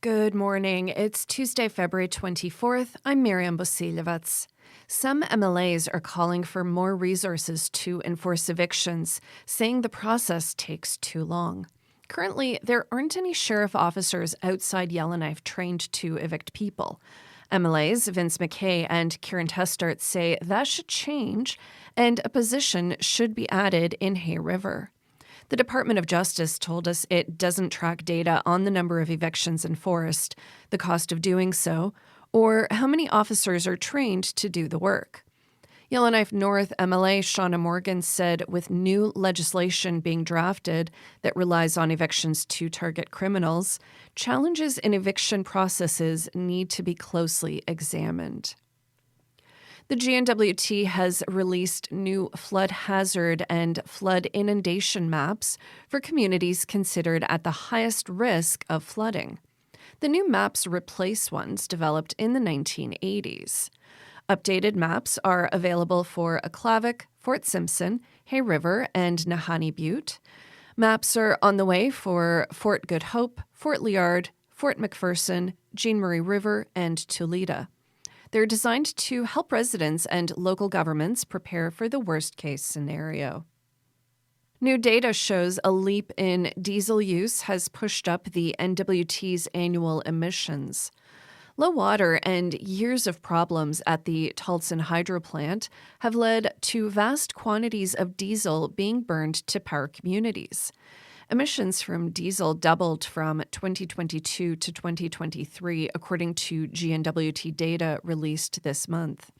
Good morning. It's Tuesday, February 24th. I'm Miriam Bosilevets. Some MLAs are calling for more resources to enforce evictions, saying the process takes too long. Currently, there aren't any sheriff officers outside Yellowknife trained to evict people. MLAs Vince McKay and Kieran Testart say that should change, and a position should be added in Hay River. The Department of Justice told us it doesn't track data on the number of evictions enforced, the cost of doing so, or how many officers are trained to do the work. Yellowknife North MLA Shauna Morgan said with new legislation being drafted that relies on evictions to target criminals, challenges in eviction processes need to be closely examined. The GNWT has released new flood hazard and flood inundation maps for communities considered at the highest risk of flooding. The new maps replace ones developed in the 1980s. Updated maps are available for Aklavik, Fort Simpson, Hay River, and Nahanni Butte. Maps are on the way for Fort Good Hope, Fort Liard, Fort McPherson, Jean Marie River, and Tulita. They're designed to help residents and local governments prepare for the worst-case scenario. New data shows a leap in diesel use has pushed up the NWT's annual emissions. Low water and years of problems at the Tulsan hydro plant have led to vast quantities of diesel being burned to power communities. Emissions from diesel doubled from 2022 to 2023, according to GNWT data released this month.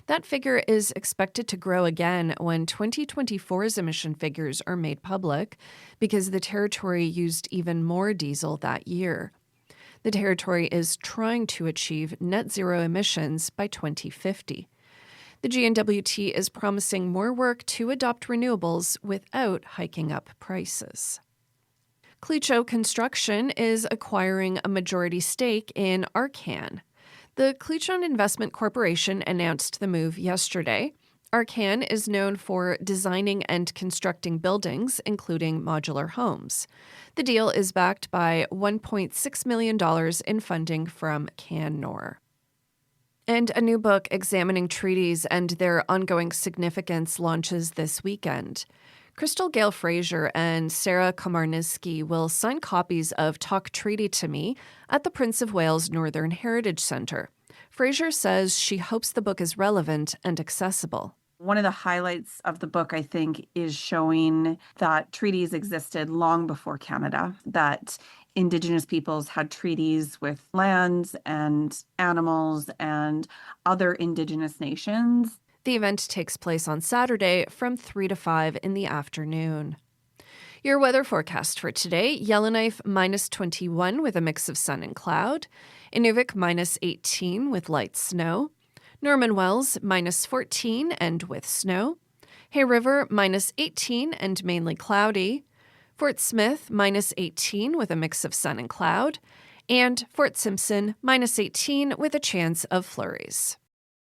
That figure is expected to grow again when 2024's emission figures are made public, because the territory used even more diesel that year. The territory is trying to achieve net zero emissions by 2050. The GNWT is promising more work to adopt renewables without hiking up prices. Clecho Construction is acquiring a majority stake in Arcan. The Clecho Investment Corporation announced the move yesterday. Arcan is known for designing and constructing buildings, including modular homes. The deal is backed by $1.6 million in funding from Canfor. And a new book examining treaties and their ongoing significance launches this weekend. Crystal Gale Fraser and Sarah Komarnitsky will sign copies of Talk Treaty to Me at the Prince of Wales Northern Heritage Centre. Fraser says she hopes the book is relevant and accessible. One of the highlights of the book, I think, is showing that treaties existed long before Canada, that Indigenous peoples had treaties with lands and animals and other Indigenous nations. The event takes place on Saturday from 3 to 5 in the afternoon. Your weather forecast for today: Yellowknife -21 with a mix of sun and cloud, Inuvik -18 with light snow, Norman Wells -14 and with snow, Hay River -18 and mainly cloudy, Fort Smith -18 with a mix of sun and cloud, and Fort Simpson -18 with a chance of flurries.